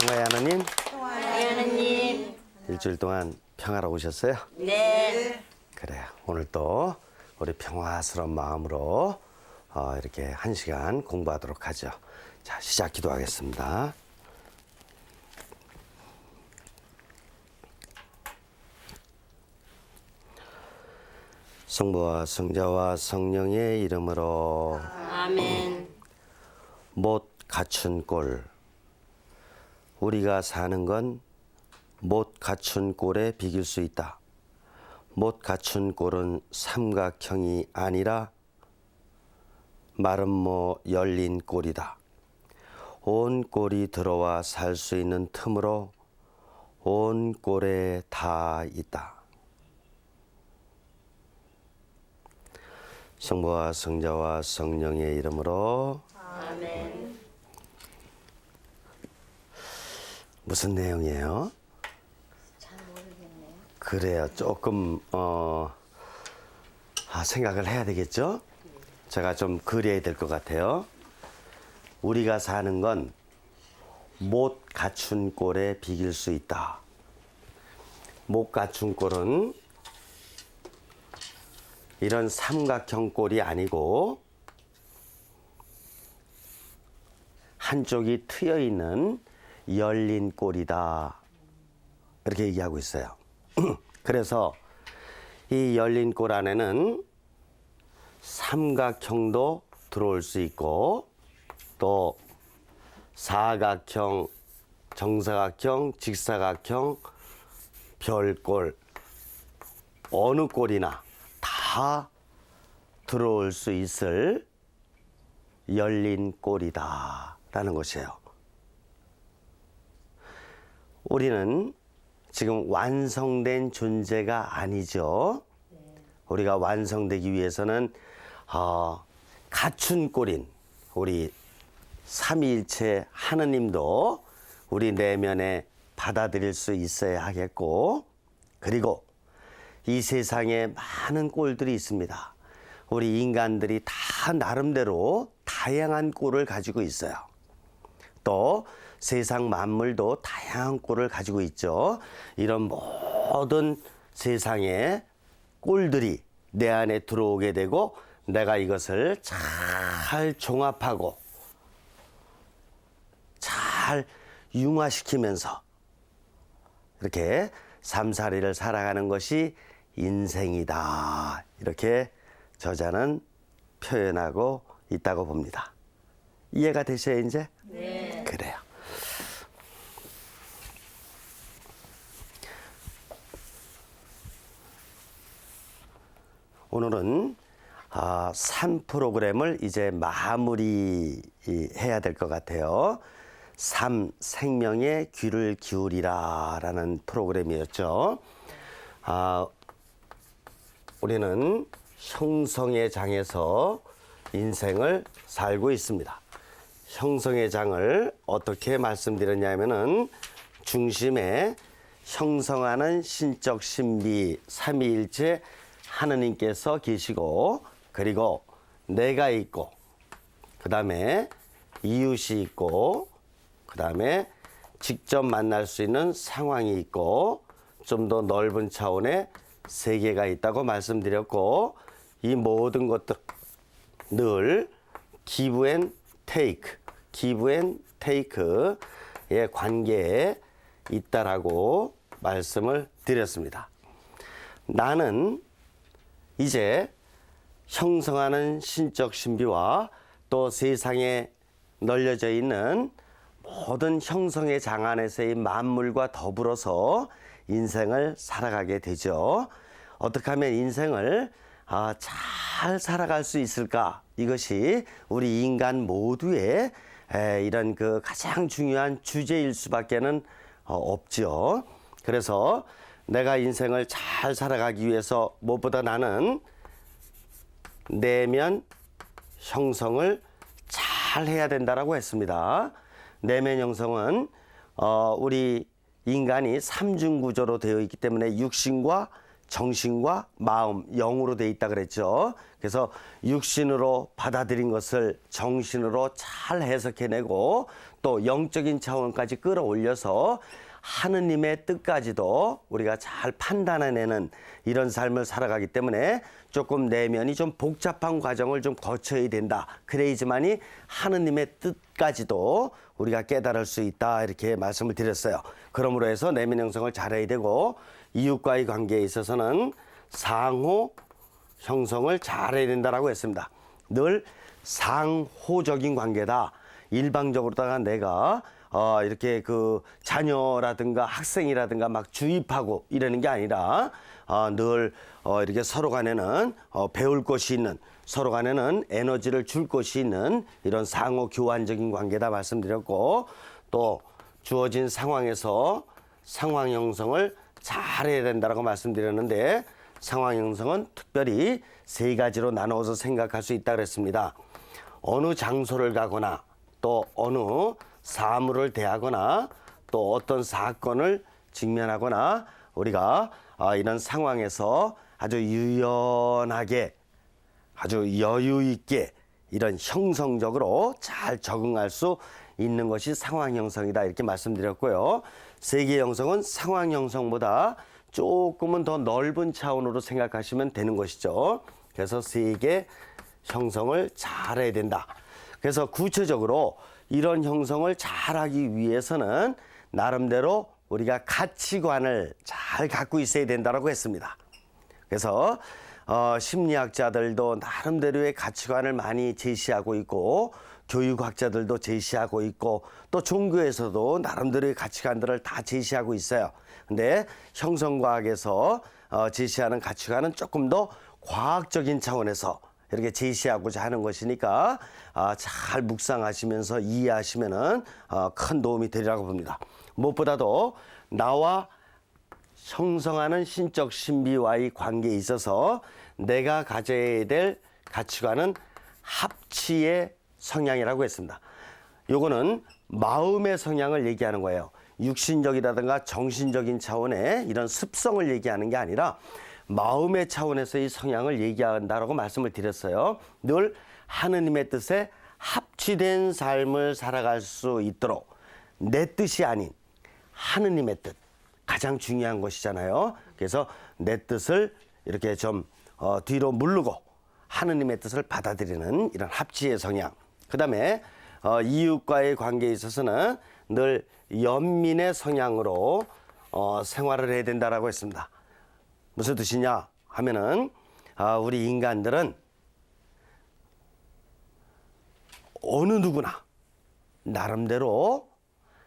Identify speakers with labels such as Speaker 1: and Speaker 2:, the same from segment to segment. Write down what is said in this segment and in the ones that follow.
Speaker 1: 평화의 하나님,
Speaker 2: 하나님.
Speaker 1: 일주일 동안 평화로우셨어요?
Speaker 2: 네.
Speaker 1: 그래요. 오늘 또 우리 평화스러운 마음으로 이렇게 한 시간 공부하도록 하죠. 자, 시작 기도하겠습니다. 성부와 성자와 성령의 이름으로
Speaker 2: 아멘.
Speaker 1: 못 갖춘 꼴. 우리가 사는 건 못 갖춘 꼴에 비길 수 있다. 못 갖춘 꼴은 삼각형이 아니라 마름모 열린 꼴이다. 온 꼴이 들어와 살 수 있는 틈으로 온 꼴에 다 있다. 성부와 성자와 성령의 이름으로
Speaker 2: 아멘.
Speaker 1: 무슨 내용이에요? 그래요. 조금 생각을 해야 되겠죠? 제가 좀 그려야 될 것 같아요. 우리가 사는 건 못 갖춘 꼴에 비길 수 있다. 못 갖춘 꼴은 이런 삼각형 꼴이 아니고 한쪽이 트여 있는 열린 꼴이다. 이렇게 얘기하고 있어요. 그래서 이 열린 꼴 안에는 삼각형도 들어올 수 있고 또 사각형, 정사각형, 직사각형, 별꼴 어느 꼴이나 다 들어올 수 있을 열린 꼴이다 라는 것이에요. 우리는 지금 완성된 존재가 아니죠. 우리가 완성되기 위해서는 갖춘 꼴인 우리 삼위일체 하느님도 우리 내면에 받아들일 수 있어야 하겠고, 그리고 이 세상에 많은 꼴들이 있습니다. 우리 인간들이 다 나름대로 다양한 꼴을 가지고 있어요. 또 세상 만물도 다양한 꼴을 가지고 있죠. 이런 모든 세상의 꼴들이 내 안에 들어오게 되고 내가 이것을 잘 종합하고 잘 융화시키면서 이렇게 삶살이를 살아가는 것이 인생이다. 이렇게 저자는 표현하고 있다고 봅니다. 이해가 되셔요, 이제?
Speaker 2: 네.
Speaker 1: 그래요. 오늘은 3프로그램을 이제 마무리 해야 될 것 같아요. 3. 생명의 귀를 기울이라 라는 프로그램이었죠. 우리는 형성의 장에서 인생을 살고 있습니다. 형성의 장을 어떻게 말씀드렸냐면은 중심에 형성하는 신적 신비 삼위일체 하느님께서 계시고, 그리고 내가 있고, 그 다음에 이웃이 있고, 그 다음에 직접 만날 수 있는 상황이 있고, 좀 더 넓은 차원의 세계가 있다고 말씀드렸고, 이 모든 것들 늘 give and take의 관계에 있다라고 말씀을 드렸습니다. 나는 이제 형성하는 신적 신비와 또 세상에 널려져 있는 모든 형성의 장 안에서의 만물과 더불어서 인생을 살아가게 되죠. 어떻게 하면 인생을 잘 살아갈 수 있을까? 이것이 우리 인간 모두의 이런 그 가장 중요한 주제일 수밖에는 없죠. 그래서 내가 인생을 잘 살아가기 위해서 무엇보다 나는 내면 형성을 잘 해야 된다라고 했습니다. 내면 형성은 우리 인간이 삼중구조로 되어 있기 때문에 육신과 정신과 마음, 영으로 돼 있다 그랬죠. 그래서 육신으로 받아들인 것을 정신으로 잘 해석해내고 또 영적인 차원까지 끌어올려서 하느님의 뜻까지도 우리가 잘 판단해내는 이런 삶을 살아가기 때문에 조금 내면이 좀 복잡한 과정을 좀 거쳐야 된다. 그래야지만이 하느님의 뜻까지도 우리가 깨달을 수 있다. 이렇게 말씀을 드렸어요. 그러므로 해서 내면 형성을 잘해야 되고 이웃과의 관계에 있어서는 상호 형성을 잘해야 된다라고 했습니다. 늘 상호적인 관계다. 일방적으로다가 내가 이렇게 그 자녀라든가 학생이라든가 막 주입하고 이러는 게 아니라 늘 이렇게 서로 간에는 배울 것이 있는, 서로 간에는 에너지를 줄 것이 있는 이런 상호 교환적인 관계다 말씀드렸고, 또 주어진 상황에서 상황 형성을 잘해야 된다라고 말씀드렸는데, 상황 형성은 특별히 세 가지로 나누어서 생각할 수 있다 그랬습니다. 어느 장소를 가거나 또 어느 사물을 대하거나 또 어떤 사건을 직면하거나 우리가 이런 상황에서 아주 유연하게 아주 여유 있게 이런 형성적으로 잘 적응할 수 있는 것이 상황 형성이다 이렇게 말씀드렸고요. 세계 형성은 상황 형성보다 조금은 더 넓은 차원으로 생각하시면 되는 것이죠. 그래서 세계 형성을 잘해야 된다. 그래서 구체적으로 이런 형성을 잘하기 위해서는 나름대로 우리가 가치관을 잘 갖고 있어야 된다고 했습니다. 그래서 심리학자들도 나름대로의 가치관을 많이 제시하고 있고 교육학자들도 제시하고 있고 또 종교에서도 나름대로의 가치관들을 다 제시하고 있어요. 근데 형성과학에서 제시하는 가치관은 조금 더 과학적인 차원에서 이렇게 제시하고자 하는 것이니까 잘 묵상하시면서 이해하시면은 큰 도움이 되리라고 봅니다. 무엇보다도 나와 형성하는 신적 신비와의 관계에 있어서 내가 가져야 될 가치관은 합치의 성향이라고 했습니다. 요거는 마음의 성향을 얘기하는 거예요. 육신적이라든가 정신적인 차원의 이런 습성을 얘기하는 게 아니라 마음의 차원에서의 성향을 얘기한다라고 말씀을 드렸어요. 늘 하느님의 뜻에 합치된 삶을 살아갈 수 있도록 내 뜻이 아닌 하느님의 뜻, 가장 중요한 것이잖아요. 그래서 내 뜻을 이렇게 좀 뒤로 물르고 하느님의 뜻을 받아들이는 이런 합치의 성향. 그 다음에 이웃과의 관계에 있어서는 늘 연민의 성향으로 생활을 해야 된다라고 했습니다. 무슨 뜻이냐 하면은 우리 인간들은 어느 누구나 나름대로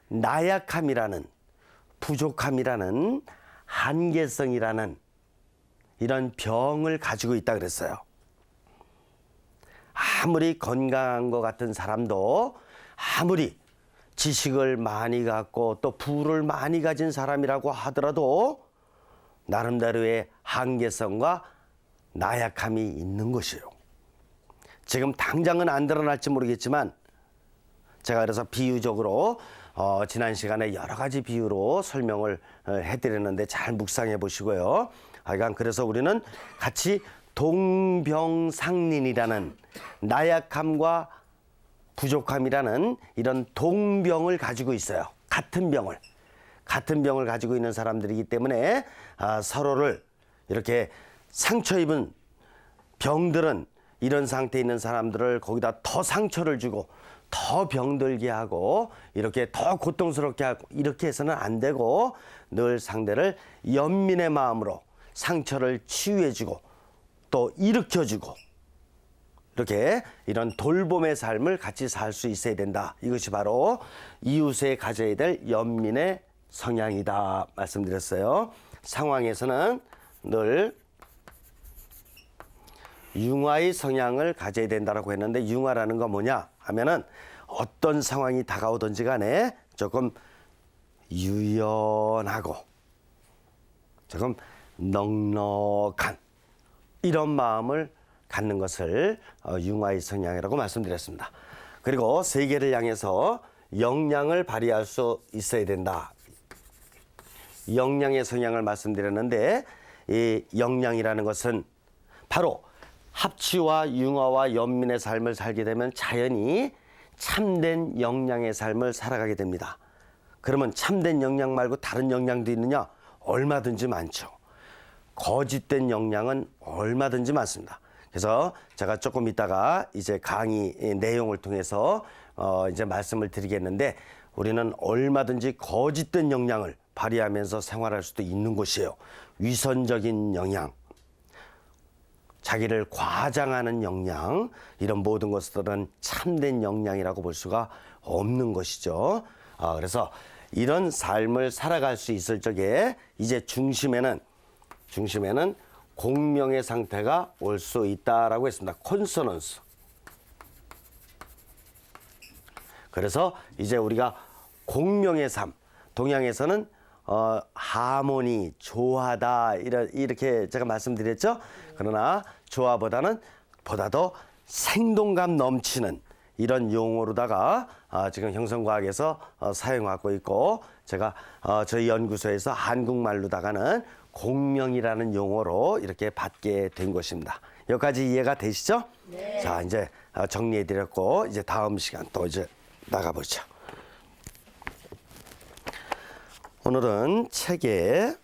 Speaker 1: 나약함이라는 부족함이라는 한계성이라는 이런 병을 가지고 있다 그랬어요. 아무리 건강한 것 같은 사람도 아무리 지식을 많이 갖고 또 부를 많이 가진 사람이라고 하더라도 나름대로의 한계성과 나약함이 있는 것이에요. 지금 당장은 안 드러날지 모르겠지만 제가 그래서 비유적으로 지난 시간에 여러 가지 비유로 설명을 해드렸는데 잘 묵상해 보시고요. 그래서 우리는 같이 동병상린이라는 나약함과 부족함이라는 이런 동병을 가지고 있어요. 같은 병을 가지고 있는 사람들이기 때문에 서로를 이렇게 상처 입은 병들은 이런 상태에 있는 사람들을 거기다 더 상처를 주고 더 병들게 하고 이렇게 더 고통스럽게 하고 이렇게 해서는 안 되고 늘 상대를 연민의 마음으로 상처를 치유해주고 또 일으켜주고 이렇게 이런 돌봄의 삶을 같이 살 수 있어야 된다. 이것이 바로 이웃에 가져야 될 연민의 성향이다 말씀드렸어요. 상황에서는 늘 융화의 성향을 가져야 된다고 했는데 융화라는 건 뭐냐 하면은 어떤 상황이 다가오든지 간에 조금 유연하고 조금 넉넉한 이런 마음을 갖는 것을 융화의 성향이라고 말씀드렸습니다. 그리고 세계를 향해서 역량을 발휘할 수 있어야 된다. 역량의 성향을 말씀드렸는데 이 영양이라는 것은 바로 합치와 융화와 연민의 삶을 살게 되면 자연히 참된 영양의 삶을 살아가게 됩니다. 그러면 참된 영양 말고 다른 영양도 있느냐? 얼마든지 많죠. 거짓된 영양은 얼마든지 많습니다. 그래서 제가 조금 이따가 이제 강의 내용을 통해서 이제 말씀을 드리겠는데, 우리는 얼마든지 거짓된 영양을 발휘하면서 생활할 수도 있는 것이에요. 위선적인 영양, 자기를 과장하는 영양, 이런 모든 것들은 참된 영양이라고 볼 수가 없는 것이죠. 그래서 이런 삶을 살아갈 수 있을 적에 이제 중심에는 공명의 상태가 올 수 있다라고 했습니다. 콘소넌스. 그래서 이제 우리가 공명의 삶, 동양에서는 하모니, 조화다 이렇게 제가 말씀드렸죠. 그러나 조화보다는 보다 더 생동감 넘치는 이런 용어로다가 지금 형성과학에서 사용하고 있고, 제가 저희 연구소에서 한국말로다가는 공명이라는 용어로 이렇게 받게 된 것입니다. 여기까지 이해가 되시죠?
Speaker 2: 네.
Speaker 1: 자, 이제 정리해 드렸고, 이제 다음 시간 또 이제 나가보죠. 오늘은 책의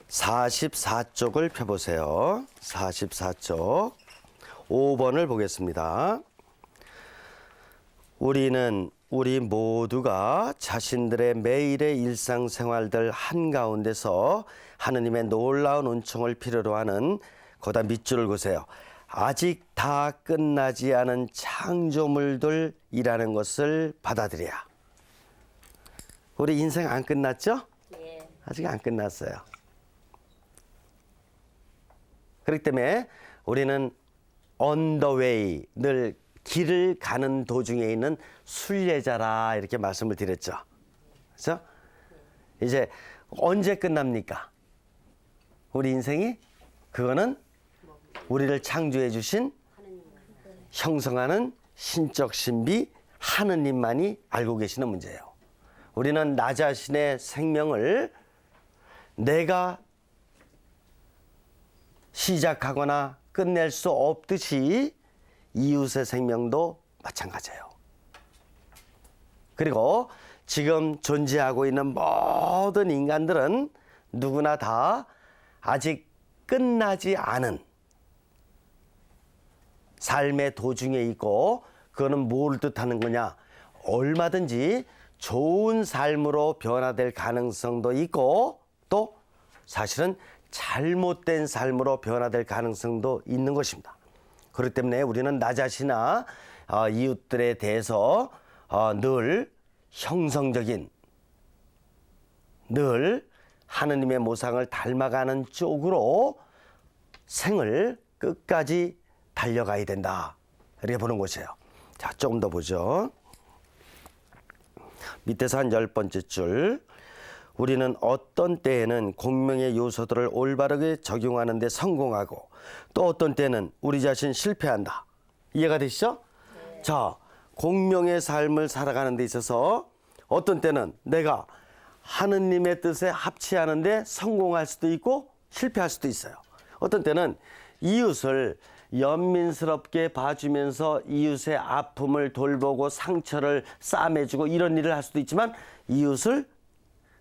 Speaker 1: 44쪽을 펴보세요. 44쪽 5번을 보겠습니다. 우리 모두가 자신들의 매일의 일상생활들 한가운데서 하느님의 놀라운 은총을 필요로 하는, 거다 밑줄을 그으세요. 아직 다 끝나지 않은 창조물들이라는 것을 받아들여야. 우리 인생 안 끝났죠?
Speaker 2: 예.
Speaker 1: 아직 안 끝났어요. 그렇기 때문에 우리는 on the way, 늘 길을 가는 도중에 있는 순례자라 이렇게 말씀을 드렸죠. 그렇죠? 이제 언제 끝납니까? 우리 인생이? 그거는 우리를 창조해 주신, 형성하는 신적 신비 하느님만이 알고 계시는 문제예요. 우리는 나 자신의 생명을 내가 시작하거나 끝낼 수 없듯이 이웃의 생명도 마찬가지예요. 그리고 지금 존재하고 있는 모든 인간들은 누구나 다 아직 끝나지 않은 삶의 도중에 있고, 그거는 뭘 뜻하는 거냐? 얼마든지 좋은 삶으로 변화될 가능성도 있고, 또 사실은 잘못된 삶으로 변화될 가능성도 있는 것입니다. 그렇기 때문에 우리는 나 자신이나 이웃들에 대해서 늘 형성적인, 늘 하느님의 모상을 닮아가는 쪽으로 생을 끝까지 달려가야 된다, 이렇게 보는 것이에요. 자, 조금 더 보죠. 밑에서 한 10번째 줄. 우리는 어떤 때에는 공명의 요소들을 올바르게 적용하는 데 성공하고, 또 어떤 때는 우리 자신 실패한다. 이해가 되시죠? 네. 자, 공명의 삶을 살아가는 데 있어서 어떤 때는 내가 하느님의 뜻에 합치하는 데 성공할 수도 있고 실패할 수도 있어요. 어떤 때는 이웃을 연민스럽게 봐주면서 이웃의 아픔을 돌보고 상처를 싸매주고 이런 일을 할 수도 있지만, 이웃을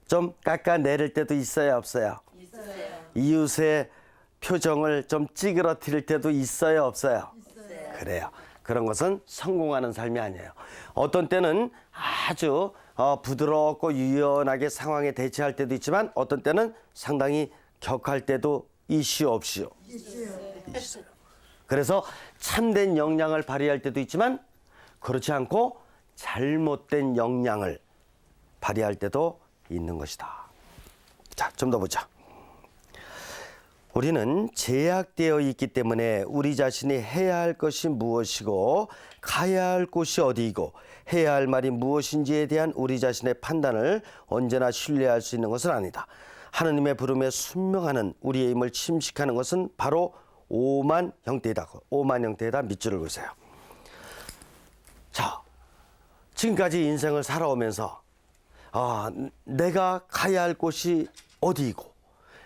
Speaker 1: 좀 깎아내릴 때도 있어요, 없어요?
Speaker 2: 있어요.
Speaker 1: 이웃의 표정을 좀 찌그러뜨릴 때도 있어요, 없어요?
Speaker 2: 있어요.
Speaker 1: 그래요. 그런 것은 성공하는 삶이 아니에요. 어떤 때는 아주 부드럽고 유연하게 상황에 대처할 때도 있지만, 어떤 때는 상당히 격할 때도 이슈 없이요. 있어요. 그래서 참된 역량을 발휘할 때도 있지만, 그렇지 않고 잘못된 역량을 발휘할 때도 있는 것이다. 자, 좀 더 보자. 우리는 제약되어 있기 때문에 우리 자신이 해야 할 것이 무엇이고 가야 할 곳이 어디이고 해야 할 말이 무엇인지에 대한 우리 자신의 판단을 언제나 신뢰할 수 있는 것은 아니다. 하느님의 부름에 순명하는 우리의 힘을 침식하는 것은 바로 오만 형태이다. 오만 형태에다 밑줄을 그으세요. 자, 지금까지 인생을 살아오면서 내가 가야 할 곳이 어디이고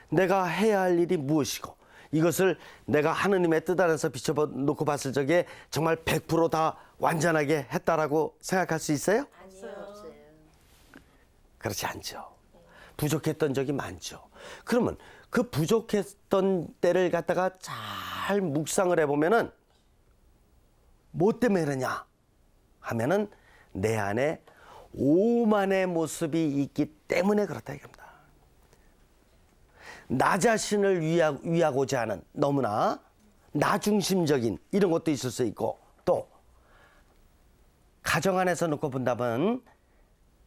Speaker 1: 내가 해야 할 일이 무엇이고 이것을 내가 하느님의 뜻 안에서 비춰놓고 봤을 적에 정말 100%다 완전하게 했다라고 생각할 수 있어요?
Speaker 2: 없어요.
Speaker 1: 그렇지 않죠. 부족했던 적이 많죠. 그러면 그 부족했던 때를 갖다가 잘 묵상을 해보면은 뭐 때문에 그러냐 하면은 내 안에 오만의 모습이 있기 때문에 그렇다 이겁니다. 나 자신을 위하고자 하는 너무나 나 중심적인 이런 것도 있을 수 있고 또 가정 안에서 놓고 본다면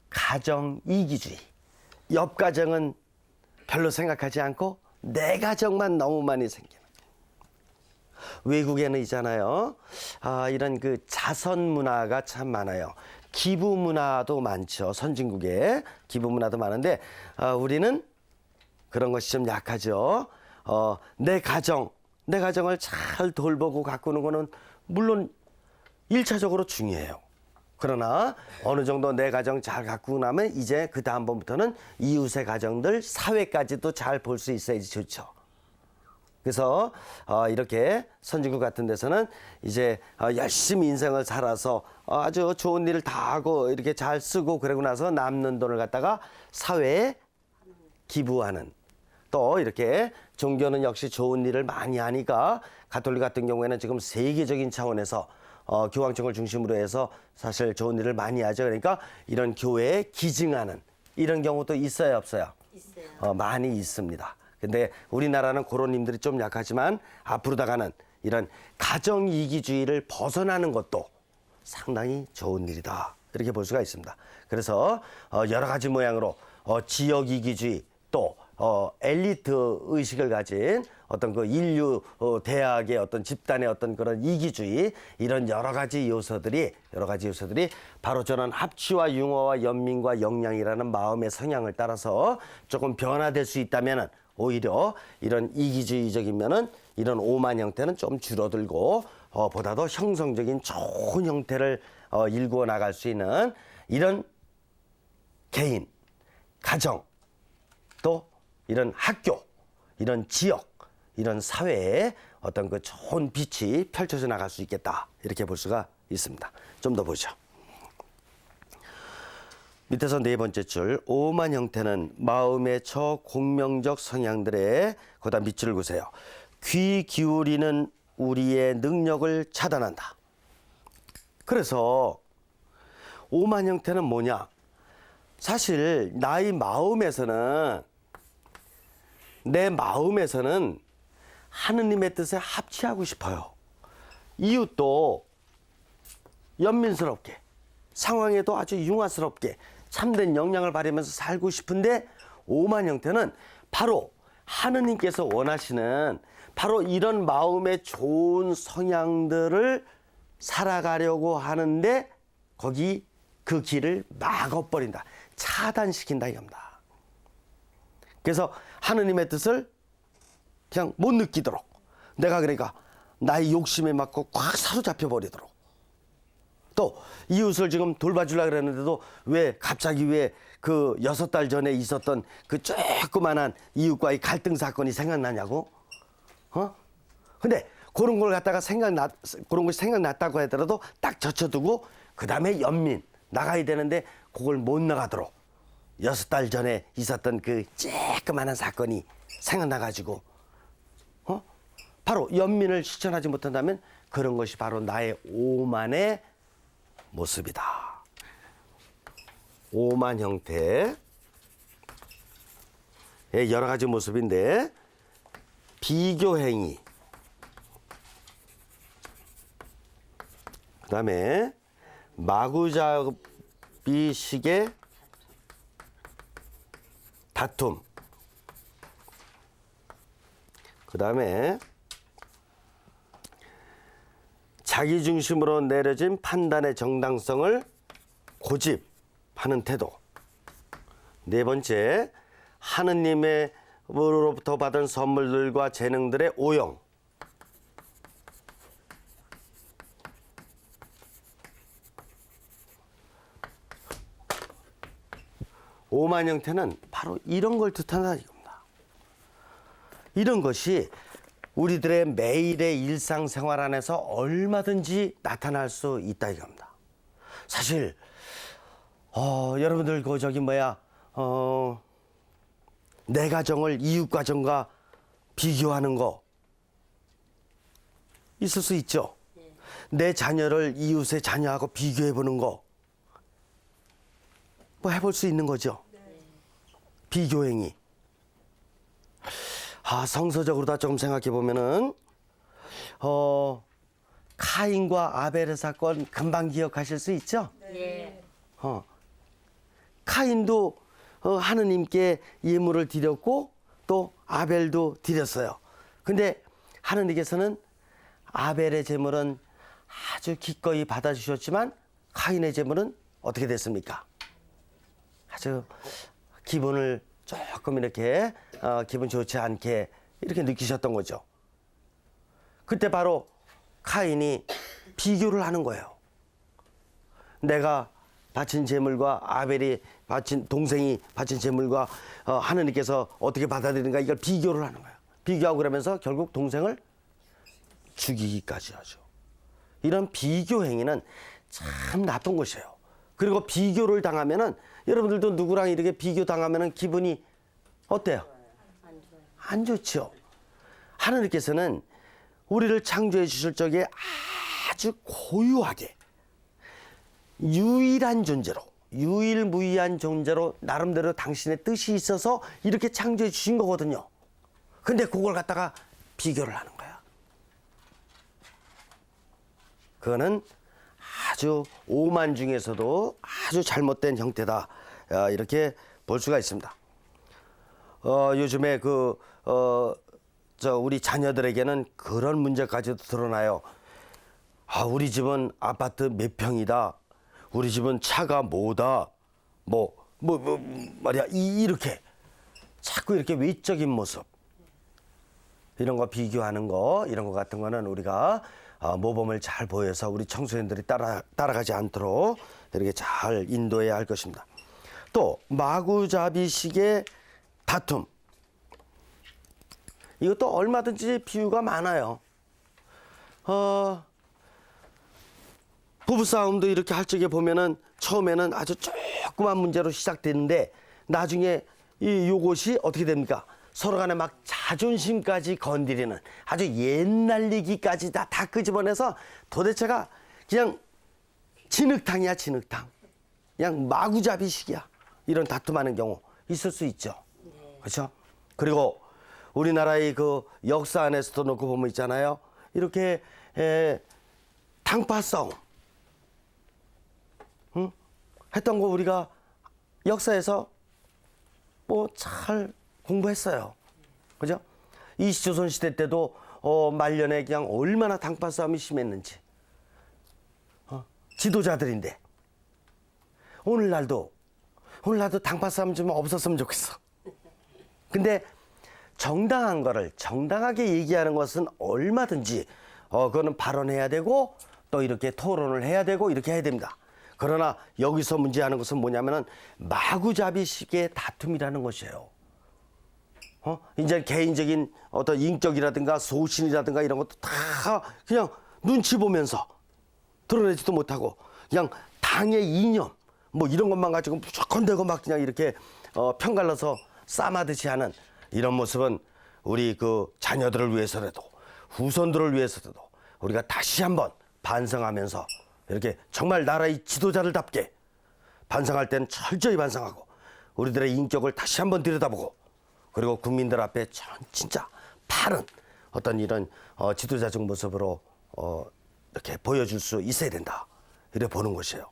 Speaker 1: 가정 이기주의. 옆 가정은 별로 생각하지 않고 내 가정만 너무 많이 생기는. 외국에는 있잖아요. 이런 그 자선 문화가 참 많아요. 기부 문화도 많죠. 선진국에 기부 문화도 많은데 우리는 그런 것이 좀 약하죠. 내 가정을 잘 돌보고 가꾸는 거는 물론 1차적으로 중요해요. 그러나 어느 정도 내 가정 잘 가꾸고 나면 이제 그 다음번부터는 이웃의 가정들, 사회까지도 잘 볼 수 있어야지 좋죠. 그래서 이렇게 선진국 같은 데서는 이제 열심히 인생을 살아서 아주 좋은 일을 다 하고 이렇게 잘 쓰고 그러고 나서 남는 돈을 갖다가 사회에 기부하는 또 이렇게 종교는 역시 좋은 일을 많이 하니까 가톨릭 같은 경우에는 지금 세계적인 차원에서 교황청을 중심으로 해서 사실 좋은 일을 많이 하죠. 그러니까 이런 교회에 기증하는 이런 경우도 있어요, 없어요?
Speaker 2: 있어요.
Speaker 1: 많이 있습니다. 근데 우리나라는 그런 힘들이 좀 약하지만 앞으로 나가는 이런 가정 이기주의를 벗어나는 것도 상당히 좋은 일이다. 이렇게 볼 수가 있습니다. 그래서 여러 가지 모양으로 지역 이기주의 또 엘리트 의식을 가진 어떤 그 인류 대학의 어떤 집단의 어떤 그런 이기주의 이런 여러 가지 요소들이 바로 저는 합치와 융화와 연민과 영양이라는 마음의 성향을 따라서 조금 변화될 수 있다면은 오히려 이런 이기주의적이면은 이런 오만 형태는 좀 줄어들고 보다 더 형성적인 좋은 형태를 일구어 나갈 수 있는 이런 개인, 가정 또 이런 학교, 이런 지역, 이런 사회에 어떤 그 좋은 빛이 펼쳐져 나갈 수 있겠다. 이렇게 볼 수가 있습니다. 좀 더 보죠. 밑에서 네 번째 줄, 오만 형태는 마음의 저공명적 성향들의 거다 밑줄을 그으세요. 귀 기울이는 우리의 능력을 차단한다. 그래서 오만 형태는 뭐냐? 사실 나의 마음에서는 내 마음에서는 하느님의 뜻에 합치하고 싶어요. 이웃도 연민스럽게 상황에도 아주 융화스럽게 참된 영향을 발휘하면서 살고 싶은데 오만 형태는 바로 하느님께서 원하시는 바로 이런 마음의 좋은 성향들을 살아가려고 하는데 거기 그 길을 막아버린다. 차단시킨다 이겁니다. 그래서 하느님의 뜻을 그냥 못 느끼도록 내가 그러니까 나의 욕심에 맞고 꽉 사로잡혀 버리도록 또 이웃을 지금 돌봐주려고 그랬는데도 왜 갑자기 왜 그 6달 전에 있었던 그 조그만한 이웃과의 갈등 사건이 생각나냐고? 근데 그런 걸 갖다가 그런 것이 생각났다고 하더라도 딱 젖혀두고 그 다음에 연민 나가야 되는데 그걸 못 나가도록 6달 전에 있었던 그 쬐끄만한 사건이 생각나가지고 바로 연민을 실천하지 못한다면 그런 것이 바로 나의 오만의 모습이다. 오만 형태의 여러 가지 모습인데 비교행위 그 다음에 마구잡이식의 다툼 그 다음에 자기 중심으로 내려진 판단의 정당성을 고집하는 태도. 네 번째, 하느님으로부터 받은 선물들과 재능들의 오용. 오만 형태는 바로 이런 걸 뜻한다 이겁니다. 이런 것이 우리들의 매일의 일상생활 안에서 얼마든지 나타날 수 있다 이겁니다. 사실 여러분들 내 가정을 이웃 가정과 비교하는 거 있을 수 있죠. 내 자녀를 이웃의 자녀하고 비교해 보는 거 뭐 해볼 수 있는 거죠. 비교행위. 성서적으로 다 조금 생각해 보면은 카인과 아벨의 사건 금방 기억하실 수 있죠?
Speaker 2: 네.
Speaker 1: 카인도 하느님께 예물을 드렸고 또 아벨도 드렸어요. 근데 하느님께서는 아벨의 제물은 아주 기꺼이 받아주셨지만 카인의 제물은 어떻게 됐습니까? 아주 기분을 조금 이렇게 기분 좋지 않게 이렇게 느끼셨던 거죠. 그때 바로 카인이 비교를 하는 거예요. 내가 바친 제물과 동생이 바친 제물과 하느님께서 어떻게 받아들이는가 이걸 비교를 하는 거예요. 비교하고 그러면서 결국 동생을 죽이기까지 하죠. 이런 비교 행위는 참 나쁜 것이에요. 그리고 비교를 당하면은 여러분들도 누구랑 이렇게 비교 당하면은 기분이 어때요? 안 좋죠. 하느님께서는 우리를 창조해 주실 적에 아주 고유하게 유일한 존재로 유일무이한 존재로 나름대로 당신의 뜻이 있어서 이렇게 창조해 주신 거거든요. 근데 그걸 갖다가 비교를 하는 거야. 그거는 아주 오만 중에서도 아주 잘못된 형태다. 이렇게 볼 수가 있습니다. 요즘에 우리 자녀들에게는 그런 문제까지도 드러나요. 우리 집은 아파트 몇 평이다. 우리 집은 차가 뭐다. 말이야. 이렇게 자꾸 이렇게 외적인 모습. 이런 거 비교하는 거, 이런 거 같은 거는 우리가 모범을 잘 보여서 우리 청소년들이 따라가지 않도록 이렇게 잘 인도해야 할 것입니다. 또 마구잡이식의 다툼. 이것도 얼마든지 비유가 많아요. 부부싸움도 이렇게 할 적에 보면은 처음에는 아주 조그만 문제로 시작되는데 나중에 요것이 어떻게 됩니까? 서로 간에 막 자존심까지 건드리는 아주 옛날 얘기까지 다 끄집어내서 도대체가 그냥 진흙탕이야, 진흙탕. 그냥 마구잡이식이야. 이런 다툼하는 경우 있을 수 있죠. 그렇죠? 그리고 우리나라의 그 역사 안에서도 놓고 보면 있잖아요. 이렇게 당파 싸움 했던 거 우리가 역사에서 뭐 잘 공부했어요. 그죠? 이시조선 시대 때도 말년에 그냥 얼마나 당파 싸움이 심했는지. 지도자들인데 오늘날도 당파 싸움 좀 없었으면 좋겠어. 근데 정당한 거를 정당하게 얘기하는 것은 얼마든지 그거는 발언해야 되고 또 이렇게 토론을 해야 되고 이렇게 해야 됩니다. 그러나 여기서 문제하는 것은 뭐냐면은 마구잡이식의 다툼이라는 것이에요. 이제 개인적인 어떤 인격이라든가 소신이라든가 이런 것도 다 그냥 눈치 보면서 드러내지도 못하고 그냥 당의 이념 뭐 이런 것만 가지고 무조건 대고 막 그냥 이렇게 편갈라서 싸마듯이 하는 이런 모습은 우리 그 자녀들을 위해서라도 후손들을 위해서라도 우리가 다시 한번 반성하면서 이렇게 정말 나라의 지도자들답게 반성할 때는 철저히 반성하고 우리들의 인격을 다시 한번 들여다보고 그리고 국민들 앞에 진짜 바른 어떤 이런 지도자적 모습으로 이렇게 보여줄 수 있어야 된다. 이렇게 보는 것이에요.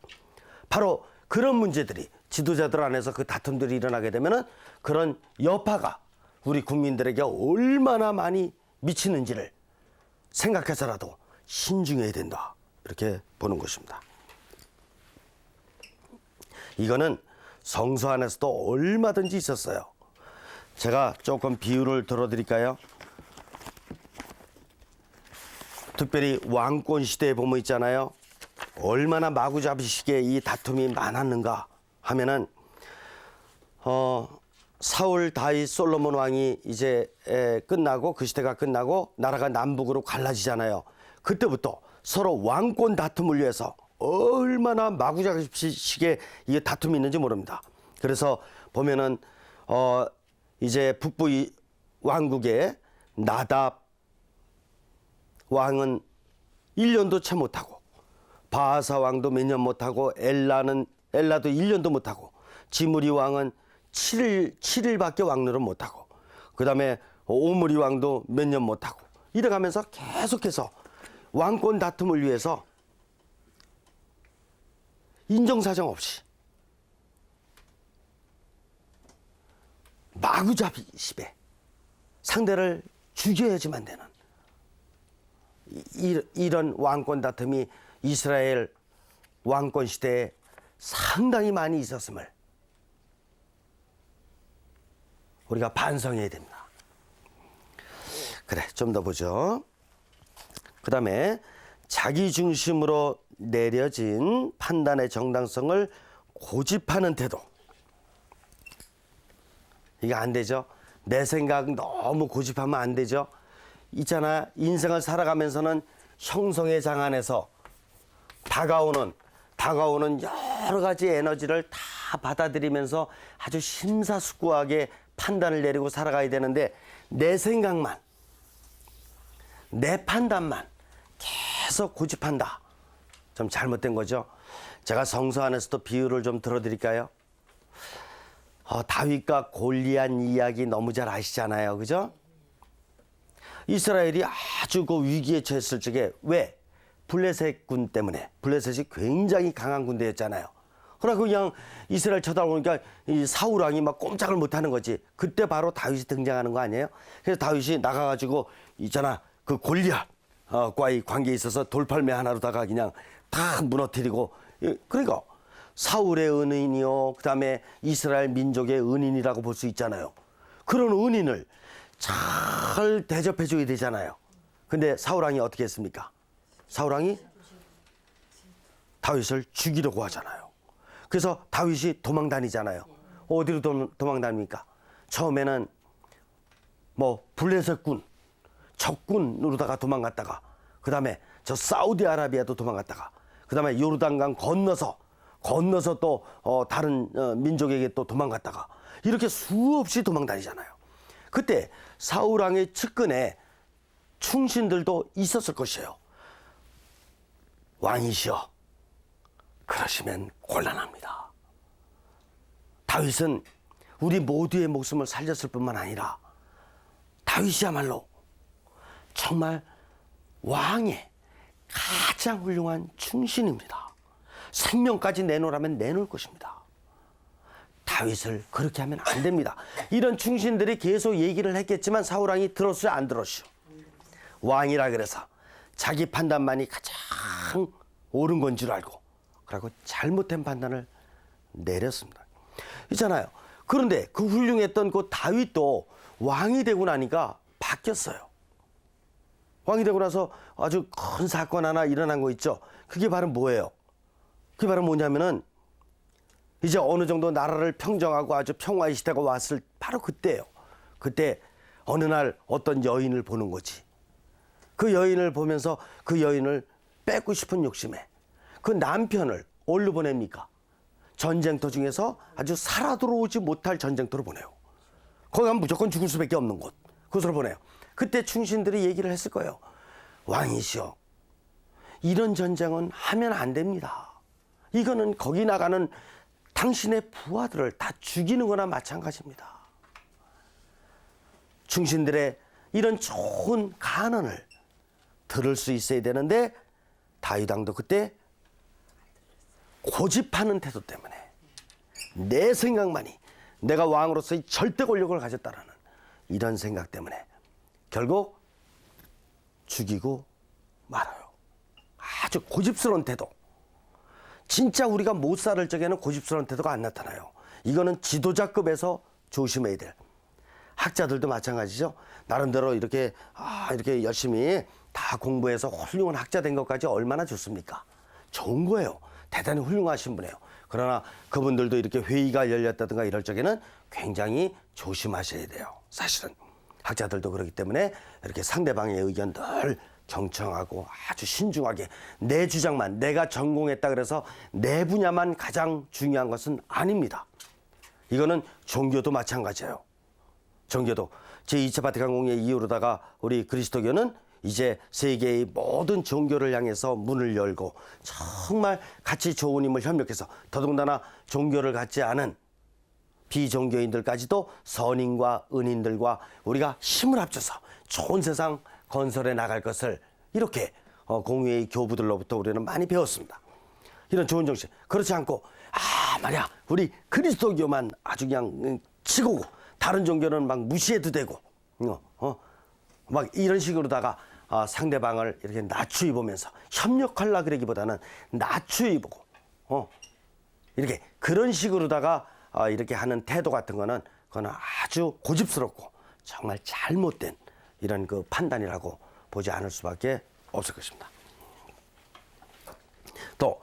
Speaker 1: 바로 그런 문제들이 지도자들 안에서 그 다툼들이 일어나게 되면은 그런 여파가 우리 국민들에게 얼마나 많이 미치는지를 생각해서라도 신중해야 된다. 이렇게 보는 것입니다. 이거는 성서 안에서도 얼마든지 있었어요. 제가 조금 비유를 들어드릴까요? 특별히 왕권 시대에 보면 있잖아요. 얼마나 마구잡이식의 이 다툼이 많았는가 하면은 사울, 다윗, 솔로몬 왕이 이제 끝나고 그 시대가 끝나고 나라가 남북으로 갈라지잖아요. 그때부터 서로 왕권 다툼을 위해서 얼마나 마구잡이식의 이 다툼이 있는지 모릅니다. 그래서 보면은 이제 북부 왕국의 나답 왕은 1년도 채 못하고, 바하사 왕도 몇 년 못하고, 엘라도 1년도 못하고, 지므리 왕은 7일밖에 왕노를 못하고, 그 다음에 오므리 왕도 몇 년 못하고, 이래가면서 계속해서 왕권 다툼을 위해서 인정사정 없이 마구잡이식에 상대를 죽여야지만 되는 이런 왕권 다툼이 이스라엘 왕권 시대에 상당히 많이 있었음을 우리가 반성해야 됩니다. 그래, 좀 더 보죠. 그 다음에 자기 중심으로 내려진 판단의 정당성을 고집하는 태도. 이게 안 되죠. 내 생각 너무 고집하면 안 되죠. 있잖아, 인생을 살아가면서는 형성의 장안에서 다가오는 여러 가지 에너지를 다 받아들이면서 아주 심사숙고하게 판단을 내리고 살아가야 되는데, 내 생각만, 내 판단만 계속 고집한다. 좀 잘못된 거죠. 제가 성서 안에서도 비유를 좀 들어드릴까요? 다윗과 골리앗 이야기 너무 잘 아시잖아요. 그죠? 이스라엘이 아주 그 위기에 처했을 적에, 왜? 블레셋 군 때문에. 블레셋이 굉장히 강한 군대였잖아요. 그러나 그냥 이스라엘 쳐다보니까 이 사울 왕이 막 꼼짝을 못하는 거지. 그때 바로 다윗이 등장하는 거 아니에요? 그래서 다윗이 나가가지고 있잖아, 그 골리앗과의 관계에 있어서 돌팔매 하나로다가 그냥 다 무너뜨리고. 그러니까 사울의 은인이요, 그 다음에 이스라엘 민족의 은인이라고 볼 수 있잖아요. 그런 은인을 잘 대접해줘야 되잖아요. 근데 사울 왕이 어떻게 했습니까? 사울 왕이 다윗을 죽이려고 하잖아요. 그래서 다윗이 도망 다니잖아요. 어디로 도망 다닙니까? 처음에는 뭐 블레셋군, 적군으로다가 도망갔다가, 그 다음에 저 사우디아라비아도 도망갔다가, 그 다음에 요르단강 건너서 또 다른 민족에게 또 도망갔다가, 이렇게 수없이 도망 다니잖아요. 그때 사울 왕의 측근에 충신들도 있었을 것이에요. 왕이시여, 그러시면 곤란합니다. 다윗은 우리 모두의 목숨을 살렸을 뿐만 아니라 다윗이야말로 정말 왕의 가장 훌륭한 충신입니다. 생명까지 내놓으라면 내놓을 것입니다. 다윗을 그렇게 하면 안 됩니다. 이런 충신들이 계속 얘기를 했겠지만 사울 왕이 들었어요, 안 들었어요? 왕이라 그래서 자기 판단만이 가장 옳은 건 줄 알고, 그리고 잘못된 판단을 내렸습니다. 있잖아요. 그런데 그 훌륭했던 그 다윗도 왕이 되고 나니까 바뀌었어요. 왕이 되고 나서 아주 큰 사건 하나 일어난 거 있죠. 그게 바로 뭐예요? 그게 바로 뭐냐면은, 이제 어느 정도 나라를 평정하고 아주 평화의 시대가 왔을 바로 그때예요. 그때 어느 날 어떤 여인을 보는 거지. 그 여인을 보면서 그 여인을 뺏고 싶은 욕심에 그 남편을 어디로 보냅니까? 전쟁터 중에서 아주 살아 들어오지 못할 전쟁터로 보내요. 거기 가면 무조건 죽을 수밖에 없는 곳, 그곳으로 보내요. 그때 충신들이 얘기를 했을 거예요. 왕이시여, 이런 전쟁은 하면 안 됩니다. 이거는 거기 나가는 당신의 부하들을 다 죽이는 거나 마찬가지입니다. 충신들의 이런 좋은 간언을 들을 수 있어야 되는데, 다윗 왕도 그때 고집하는 태도 때문에, 내 생각만이, 내가 왕으로서의 절대 권력을 가졌다라는 이런 생각 때문에 결국 죽이고 말아요. 아주 고집스러운 태도. 진짜 우리가 못 살을 적에는 고집스러운 태도가 안 나타나요. 이거는 지도자급에서 조심해야 될. 학자들도 마찬가지죠. 나름대로 이렇게 열심히 다 공부해서 훌륭한 학자 된 것까지 얼마나 좋습니까? 좋은 거예요. 대단히 훌륭하신 분이에요. 그러나 그분들도 이렇게 회의가 열렸다든가 이럴 적에는 굉장히 조심하셔야 돼요. 사실은 학자들도 그렇기 때문에 이렇게 상대방의 의견 늘 경청하고 아주 신중하게 내 주장만 내가 전공했다 그래서 내 분야만 가장 중요한 것은 아닙니다. 이거는 종교도 마찬가지예요. 종교도 제2차 바티칸 공회 이후로다가 우리 그리스도교는 이제 세계의 모든 종교를 향해서 문을 열고 정말 같이 좋은 힘을 협력해서 더더군다나 종교를 갖지 않은 비종교인들까지도 선인과 은인들과 우리가 힘을 합쳐서 좋은 세상 건설해 나갈 것을 이렇게 공회의 교부들로부터 우리는 많이 배웠습니다. 이런 좋은 정신. 그렇지 않고 말이야 우리 그리스도교만 아주 그냥 치고 다른 종교는 막 무시해도 되고 막 이런 식으로다가 상대방을 이렇게 낮추이 보면서 협력하려 그러기보다는 낮추이 보고 이렇게 그런 식으로다가 이렇게 하는 태도 같은 거는 그거는 아주 고집스럽고 정말 잘못된 이런 그 판단이라고 보지 않을 수밖에 없을 것입니다. 또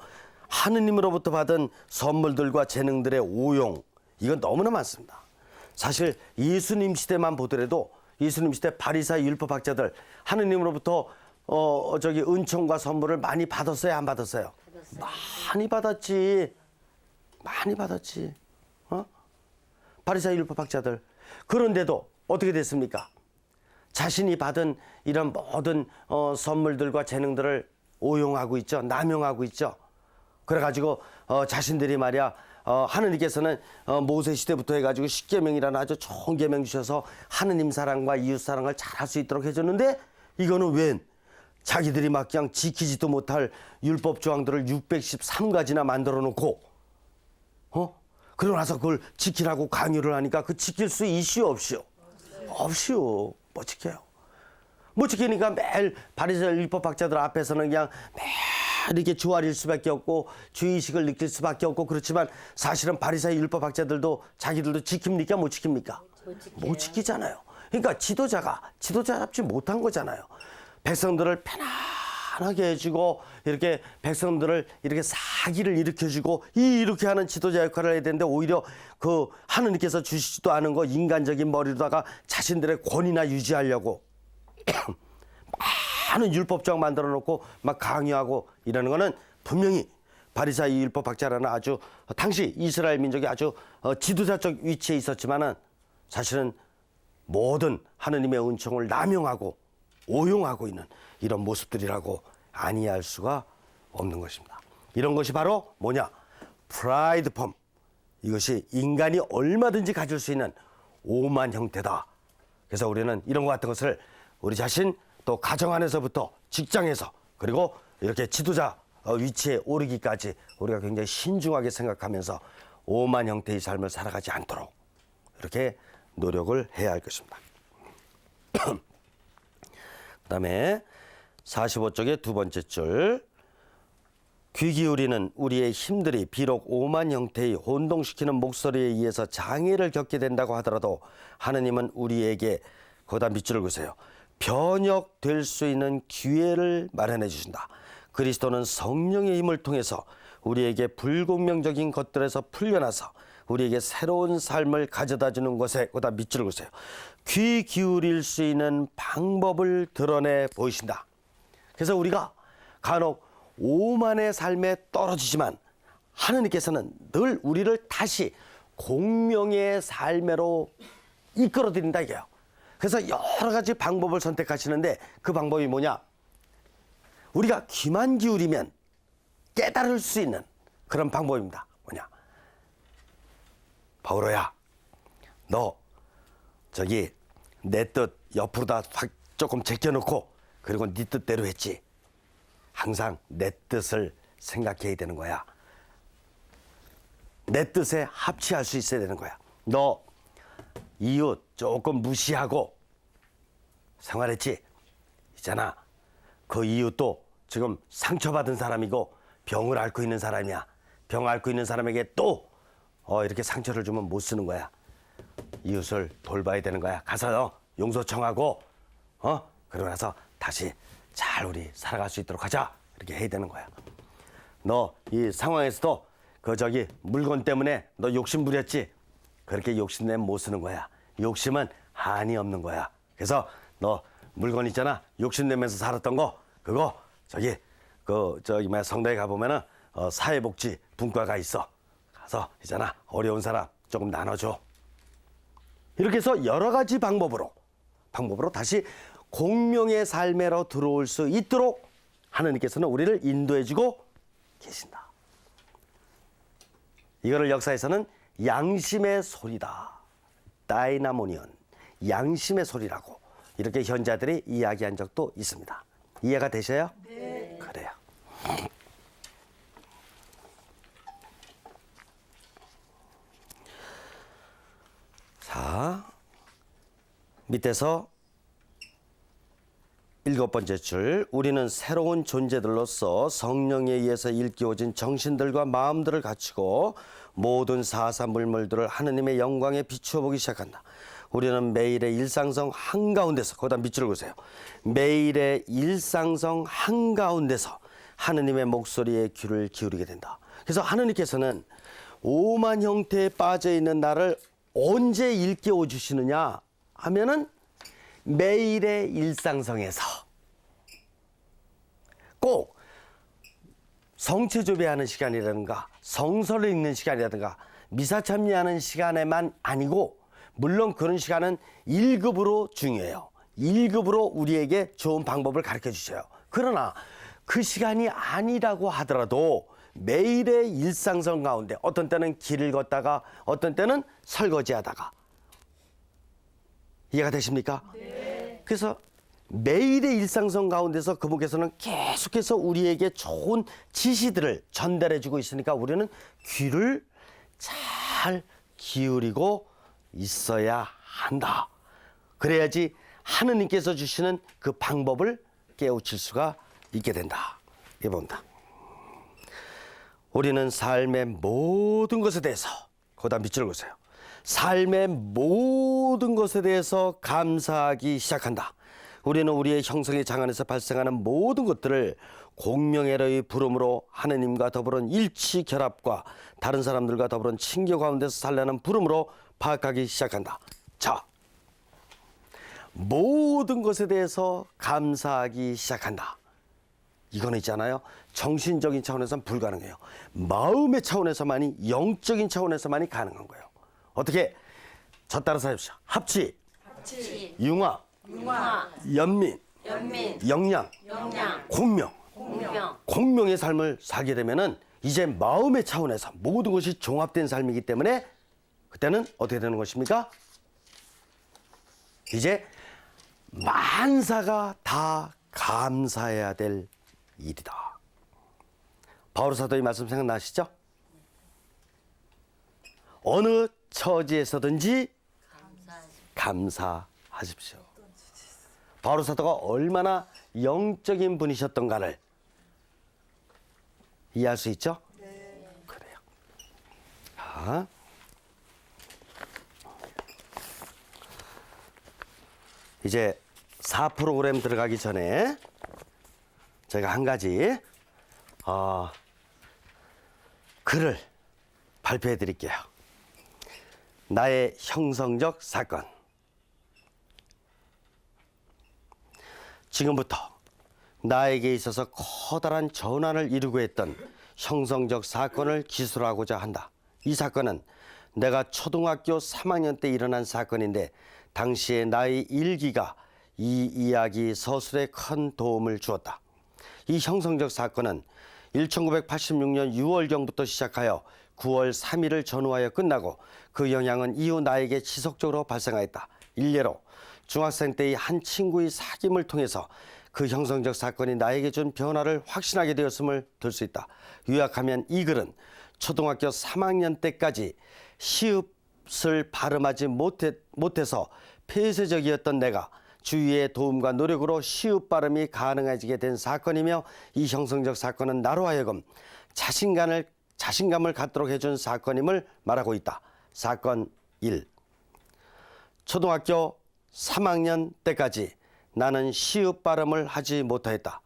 Speaker 1: 하느님으로부터 받은 선물들과 재능들의 오용, 이건 너무나 많습니다. 사실 예수님 시대만 보더라도 예수님 시대 바리사 율법학자들 하느님으로부터 은총과 선물을 많이 받았어요, 안 받았어요? 많이 받았지. 많이 받았지. 바리사 율법학자들. 그런데도 어떻게 됐습니까? 자신이 받은 이런 모든 선물들과 재능들을 오용하고 있죠. 남용하고 있죠. 그래가지고 자신들이 말이야 하느님께서는 모세 시대부터 해가지고 십계명이라는 아주 좋은 계명 주셔서 하느님 사랑과 이웃 사랑을 잘할 수 있도록 해줬는데 이거는 웬 자기들이 막 그냥 지키지도 못할 율법 조항들을 613가지나 만들어 놓고 그러고 나서 그걸 지키라고 강요를 하니까 그 지킬 수 있시오 없시오? 없시오. 못 지켜요. 못 지키니까 매일 바리새 율법학자들 앞에서는 그냥 매일 이렇게 조아릴 수밖에 없고 주의식을 느낄 수밖에 없고 그렇지만 사실은 바리새 율법학자들도 자기들도 지킵니까? 못 지킵니까? 못 지키잖아요. 그러니까 지도자가 지도자 잡지 못한 거잖아요. 백성들을 편안하게 해주고 이렇게 백성들을 이렇게 사기를 일으켜주고 이렇게 하는 지도자 역할을 해야 되는데 오히려 그 하느님께서 주시지도 않은 거 인간적인 머리로다가 자신들의 권위나 유지하려고 많은 율법조항 만들어 놓고 막 강요하고 이러는 거는 분명히 바리새 율법학자라는 아주 당시 이스라엘 민족이 아주 지도자적 위치에 있었지만은 사실은 모든 하느님의 은총을 남용하고 오용하고 있는 이런 모습들이라고 아니할 수가 없는 것입니다. 이런 것이 바로 뭐냐? 프라이드 폼. 이것이 인간이 얼마든지 가질 수 있는 오만 형태다. 그래서 우리는 이런 것 같은 것을 우리 자신 또 가정 안에서부터 직장에서 그리고 이렇게 지도자 위치에 오르기까지 우리가 굉장히 신중하게 생각하면서 오만 형태의 삶을 살아가지 않도록 이렇게 노력을 해야 할 것입니다. 그 다음에 45쪽의 두 번째 줄. 귀 기울이는 우리의 힘들이 비록 오만 형태의 혼동시키는 목소리에 의해서 장애를 겪게 된다고 하더라도 하느님은 우리에게 거기다 밑줄을 그으세요. 변혁될 수 있는 기회를 마련해 주신다. 그리스도는 성령의 힘을 통해서 우리에게 불공명적인 것들에서 풀려나서 우리에게 새로운 삶을 가져다 주는 것에 거기다 밑줄을 그으세요. 귀 기울일 수 있는 방법을 드러내 보이신다. 그래서 우리가 간혹 오만의 삶에 떨어지지만 하느님께서는 늘 우리를 다시 공명의 삶으로 이끌어 드린다 이게요. 그래서 여러 가지 방법을 선택하시는데 그 방법이 뭐냐? 우리가 귀만 기울이면 깨달을 수 있는 그런 방법입니다. 뭐냐? 바오로야, 너 저기 내 뜻 옆으로다 확 조금 제껴놓고 그리고 네 뜻대로 했지. 항상 내 뜻을 생각해야 되는 거야. 내 뜻에 합치할 수 있어야 되는 거야. 너 이웃 조금 무시하고 생활했지? 있잖아. 그 이웃도 지금 상처받은 사람이고 병을 앓고 있는 사람이야. 병 앓고 있는 사람에게 또 이렇게 상처를 주면 못 쓰는 거야. 이웃을 돌봐야 되는 거야. 가서 용서 청하고 그러고 나서 다시 잘 우리 살아갈 수 있도록 하자. 이렇게 해야 되는 거야. 너 이 상황에서도 물건 때문에 너 욕심 부렸지? 그렇게 욕심내면 못 쓰는 거야. 욕심은 한이 없는 거야. 그래서 너 물건 있잖아. 욕심내면서 살았던 거, 그거 성당에 가보면은 사회복지 분과가 있어. 가서 있잖아. 어려운 사람 조금 나눠줘. 이렇게 해서 여러 가지 방법으로 다시 공명의 삶에로 들어올 수 있도록 하나님께서는 우리를 인도해주고 계신다. 이거를 역사에서는 양심의 소리다. 다이나모니언, 양심의 소리라고 이렇게 현자들이 이야기한 적도 있습니다. 이해가 되셔요? 네. 그래요. 자, 밑에서 7번째 줄, 우리는 새로운 존재들로서 성령에 의해서 일깨워진 정신들과 마음들을 갖추고 모든 사사물물들을 하느님의 영광에 비추어 보기 시작한다. 우리는 매일의 일상성 한가운데서, 거기다 밑줄을 그으세요. 매일의 일상성 한가운데서 하느님의 목소리에 귀를 기울이게 된다. 그래서 하느님께서는 오만 형태에 빠져있는 나를 언제 일깨워 주시느냐 하면은 매일의 일상성에서 꼭 성체조배하는 시간이라든가 성서를 읽는 시간이라든가 미사 참여하는 시간에만 아니고, 물론 그런 시간은 1급으로 중요해요. 1급으로 우리에게 좋은 방법을 가르쳐 주셔요. 그러나 그 시간이 아니라고 하더라도 매일의 일상성 가운데, 어떤 때는 길을 걷다가 어떤 때는 설거지하다가, 이해가 되십니까? 네. 그래서 매일의 일상성 가운데서 그분께서는 계속해서 우리에게 좋은 지시들을 전달해 주고 있으니까 우리는 귀를 잘 기울이고 있어야 한다. 그래야지 하느님께서 주시는 그 방법을 깨우칠 수가 있게 된다. 이게 봅니다. 우리는 삶의 모든 것에 대해서, 거기다 밑줄을 그으세요. 삶의 모든 것에 대해서 감사하기 시작한다. 우리는 우리의 형성의 장안에서 발생하는 모든 것들을 공명애로의 부름으로 하느님과 더불은 일치 결합과 다른 사람들과 더불은 친교 가운데서 살려는 부름으로 파악하기 시작한다. 자, 모든 것에 대해서 감사하기 시작한다. 이거는 있잖아요. 정신적인 차원에서는 불가능해요. 마음의 차원에서만이, 영적인 차원에서만이 가능한 거예요. 어떻게? 저 따라서 해보시죠. 합치, 융화, 연민, 영양, 공명의 삶을 살게 되면은 이제 마음의 차원에서 모든 것이 종합된 삶이기 때문에 그때는 어떻게 되는 것입니까? 이제 만사가 다 감사해야 될 일이다. 바울 사도의 말씀 생각나시죠? 어느 처지에서든지 감사하십시오. 바울 사도가 얼마나 영적인 분이셨던가를 이해할 수 있죠? 네. 그래요. 자, 이제 4 프로그램 들어가기 전에 제가 한 가지 글을 발표해 드릴게요. 나의 형성적 사건. 지금부터 나에게 있어서 커다란 전환을 이루고 했던 형성적 사건을 기술하고자 한다. 이 사건은 내가 초등학교 3학년 때 일어난 사건인데 당시에 나의 일기가 이 이야기 서술에 큰 도움을 주었다. 이 형성적 사건은 1986년 6월경부터 시작하여 9월 3일을 전후하여 끝나고 그 영향은 이후 나에게 지속적으로 발생하였다. 일례로 중학생 때의 한 친구의 사귐을 통해서 그 형성적 사건이 나에게 준 변화를 확신하게 되었음을 들 수 있다. 요약하면 이 글은 초등학교 3학년 때까지 시읍을 발음하지 못해서 폐쇄적이었던 내가 주위의 도움과 노력으로 시읍 발음이 가능해지게 된 사건이며, 이 형성적 사건은 나로 하여금 자신감을 갖도록 해준 사건임을 말하고 있다. 사건 1. 초등학교 3학년 때까지 나는 시읍 발음을 하지 못하였다.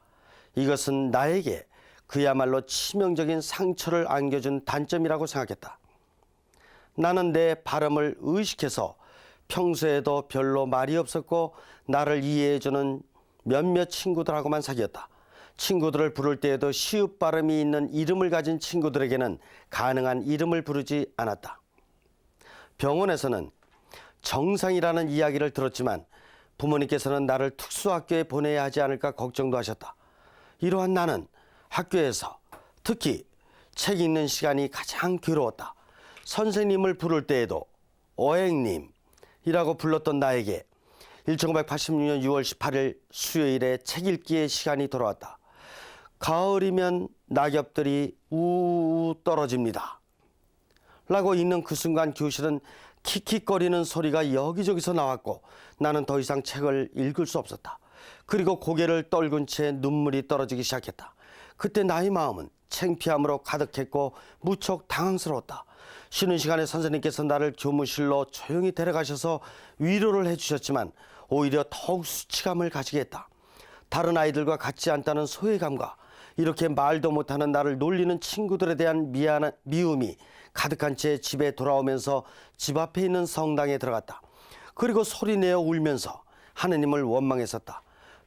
Speaker 1: 이것은 나에게 그야말로 치명적인 상처를 안겨준 단점이라고 생각했다. 나는 내 발음을 의식해서 평소에도 별로 말이 없었고 나를 이해해주는 몇몇 친구들하고만 사귀었다. 친구들을 부를 때에도 시읍 발음이 있는 이름을 가진 친구들에게는 가능한 이름을 부르지 않았다. 병원에서는 정상이라는 이야기를 들었지만 부모님께서는 나를 특수학교에 보내야 하지 않을까 걱정도 하셨다. 이러한 나는 학교에서 특히 책 읽는 시간이 가장 괴로웠다. 선생님을 부를 때에도 어행님이라고 불렀던 나에게 1986년 6월 18일 수요일에 책 읽기의 시간이 돌아왔다. 가을이면 낙엽들이 우우 떨어집니다. 라고 읽는 그 순간 교실은 킥킥거리는 소리가 여기저기서 나왔고 나는 더 이상 책을 읽을 수 없었다. 그리고 고개를 떨군 채 눈물이 떨어지기 시작했다. 그때 나의 마음은 창피함으로 가득했고 무척 당황스러웠다. 쉬는 시간에 선생님께서 나를 교무실로 조용히 데려가셔서 위로를 해주셨지만 오히려 더욱 수치감을 가지게 했다. 다른 아이들과 같지 않다는 소외감과 이렇게 말도 못하는 나를 놀리는 친구들에 대한 미움이 가득한 채 집에 돌아오면서 집 앞에 있는 성당에 들어갔다. 그리고 소리내어 울면서 하느님을 원망했었다.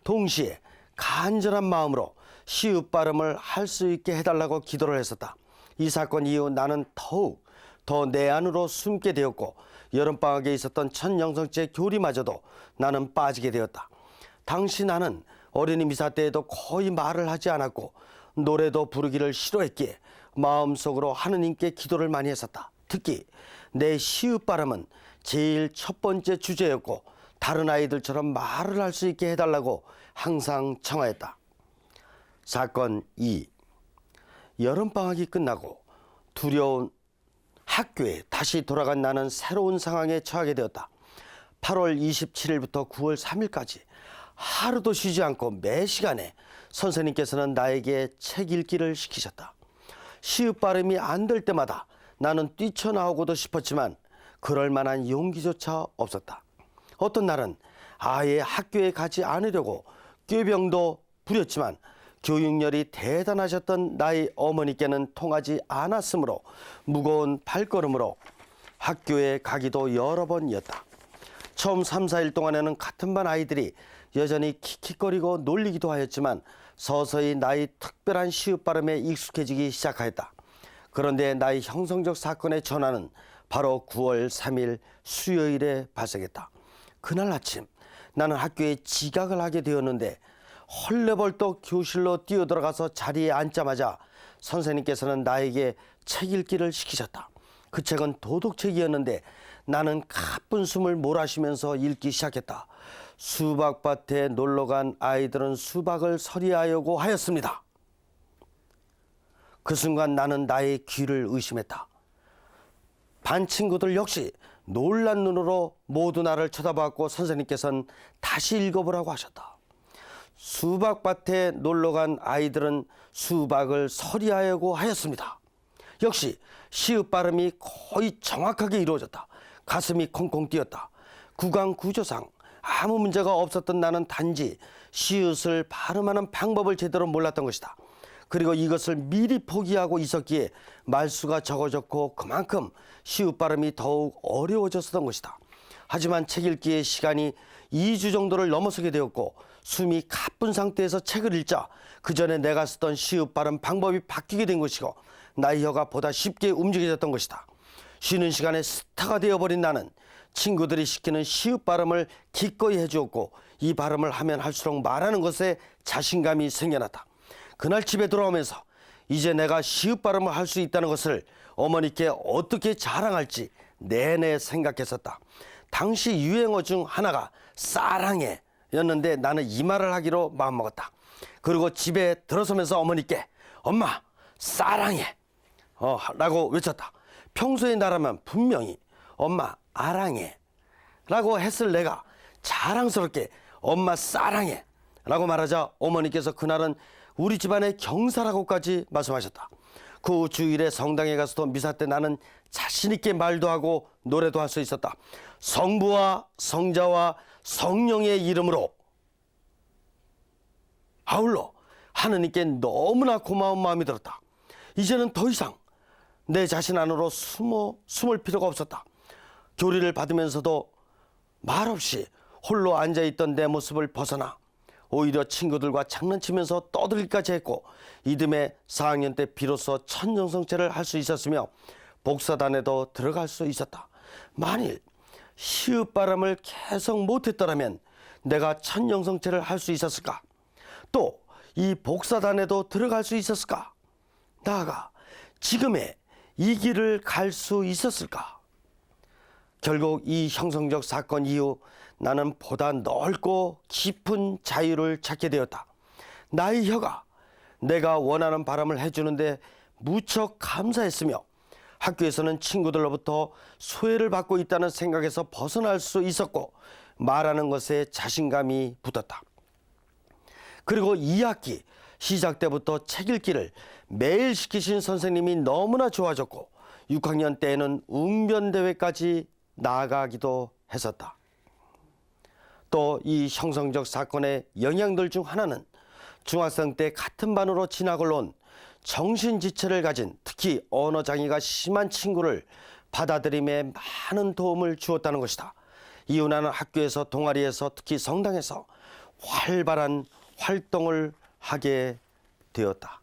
Speaker 1: 동시에 간절한 마음으로 시읍 발음을 할 수 있게 해달라고 기도를 했었다. 이 사건 이후 나는 더욱 더 내 안으로 숨게 되었고 여름방학에 있었던 첫 영성제 교리마저도 나는 빠지게 되었다. 당시 나는 어린이 미사 때에도 거의 말을 하지 않았고 노래도 부르기를 싫어했기에 마음속으로 하느님께 기도를 많이 했었다. 특히 내 시읍 발음은 제일 첫 번째 주제였고 다른 아이들처럼 말을 할 수 있게 해달라고 항상 청하였다. 사건 2. 여름방학이 끝나고 두려운 학교에 다시 돌아간 나는 새로운 상황에 처하게 되었다. 8월 27일부터 9월 3일까지 하루도 쉬지 않고 매 시간에 선생님께서는 나에게 책 읽기를 시키셨다. 시읍 발음이 안 될 때마다 나는 뛰쳐나오고도 싶었지만 그럴 만한 용기조차 없었다. 어떤 날은 아예 학교에 가지 않으려고 꾀병도 부렸지만 교육열이 대단하셨던 나의 어머니께는 통하지 않았으므로 무거운 발걸음으로 학교에 가기도 여러 번이었다. 처음 3, 4일 동안에는 같은 반 아이들이 여전히 킥킥거리고 놀리기도 하였지만 서서히 나의 특별한 시읍 발음에 익숙해지기 시작하였다. 그런데 나의 형성적 사건의 전환은 바로 9월 3일 수요일에 발생했다. 그날 아침 나는 학교에 지각을 하게 되었는데 헐레벌떡 교실로 뛰어들어가서 자리에 앉자마자 선생님께서는 나에게 책 읽기를 시키셨다. 그 책은 도덕책이었는데 나는 가쁜 숨을 몰아쉬면서 읽기 시작했다. 수박밭에 놀러간 아이들은 수박을 서리하려고 하였습니다. 그 순간 나는 나의 귀를 의심했다. 반 친구들 역시 놀란 눈으로 모두 나를 쳐다봤고 선생님께서는 다시 읽어보라고 하셨다. 수박밭에 놀러간 아이들은 수박을 서리하려고 하였습니다. 역시 시읍 발음이 거의 정확하게 이루어졌다. 가슴이 콩콩 뛰었다. 구강 구조상 아무 문제가 없었던 나는 단지 시읒을 발음하는 방법을 제대로 몰랐던 것이다. 그리고 이것을 미리 포기하고 있었기에 말수가 적어졌고 그만큼 시읒 발음이 더욱 어려워졌던 것이다. 하지만 책 읽기의 시간이 2주 정도를 넘어서게 되었고 숨이 가쁜 상태에서 책을 읽자 그 전에 내가 쓰던 시읒 발음 방법이 바뀌게 된 것이고 나의 혀가 보다 쉽게 움직여졌던 것이다. 쉬는 시간에 스타가 되어버린 나는 친구들이 시키는 시읒 발음을 기꺼이 해주었고 이 발음을 하면 할수록 말하는 것에 자신감이 생겨났다. 그날 집에 돌아오면서 이제 내가 시읒 발음을 할 수 있다는 것을 어머니께 어떻게 자랑할지 내내 생각했었다. 당시 유행어 중 하나가 사랑해 였는데 나는 이 말을 하기로 마음먹었다. 그리고 집에 들어서면서 어머니께 엄마 사랑해 라고 외쳤다. 평소에 나라면 분명히 엄마 아랑해 라고 했을 내가 자랑스럽게 엄마 사랑해 라고 말하자 어머니께서 그날은 우리 집안의 경사라고까지 말씀하셨다. 그 주일에 성당에 가서도 미사 때 나는 자신있게 말도 하고 노래도 할 수 있었다. 성부와 성자와 성령의 이름으로 아울러 하느님께 너무나 고마운 마음이 들었다. 이제는 더 이상 내 자신 안으로 숨을 필요가 없었다. 교리를 받으면서도 말없이 홀로 앉아있던 내 모습을 벗어나 오히려 친구들과 장난치면서 떠들기까지 했고, 이듬해 4학년 때 비로소 천정성체를 할 수 있었으며 복사단에도 들어갈 수 있었다. 만일 시읒바람을 계속 못했더라면 내가 천정성체를 할 수 있었을까? 또 이 복사단에도 들어갈 수 있었을까? 나아가 지금의 이 길을 갈 수 있었을까? 결국 이 형성적 사건 이후 나는 보다 넓고 깊은 자유를 찾게 되었다. 나의 혀가 내가 원하는 바람을 해주는데 무척 감사했으며, 학교에서는 친구들로부터 소외를 받고 있다는 생각에서 벗어날 수 있었고, 말하는 것에 자신감이 붙었다. 그리고 2학기 시작 때부터 책 읽기를 매일 시키신 선생님이 너무나 좋아졌고, 6학년 때에는 웅변대회까지 나아가기도 했었다. 또 이 형성적 사건의 영향들 중 하나는 중학생 때 같은 반으로 진학을 온 정신지체를 가진, 특히 언어장애가 심한 친구를 받아들임에 많은 도움을 주었다는 것이다. 이후 나는 학교에서, 동아리에서, 특히 성당에서 활발한 활동을 하게 되었다.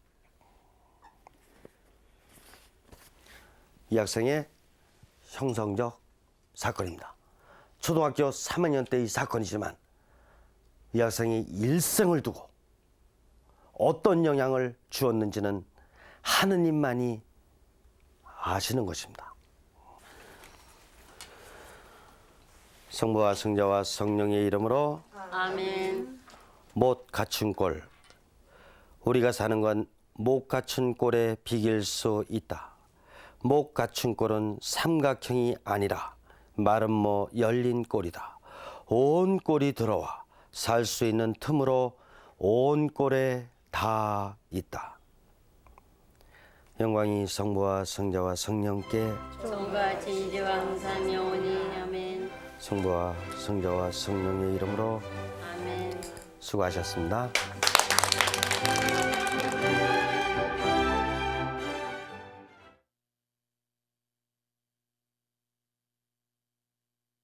Speaker 1: 이 학생의 형성적 사건입니다. 초등학교 3학년 때 이 사건이지만 이 학생이 일생을 두고 어떤 영향을 주었는지는 하느님만이 아시는 것입니다. 성부와 성자와 성령의 이름으로
Speaker 2: 아멘.
Speaker 1: 못 갖춘 꼴. 우리가 사는 건 못 갖춘 꼴에 비길 수 있다. 못 갖춘 꼴은 삼각형이 아니라 마름모 열린 꼴이다. 온 꼴이 들어와 살 수 있는 틈으로 온 꼴에 다 있다. 영광이 성부와 성자와 성령께,
Speaker 2: 성과 진리와 항상 영원히 아멘.
Speaker 1: 성부와 성자와 성령의 이름으로
Speaker 2: 아멘.
Speaker 1: 수고하셨습니다.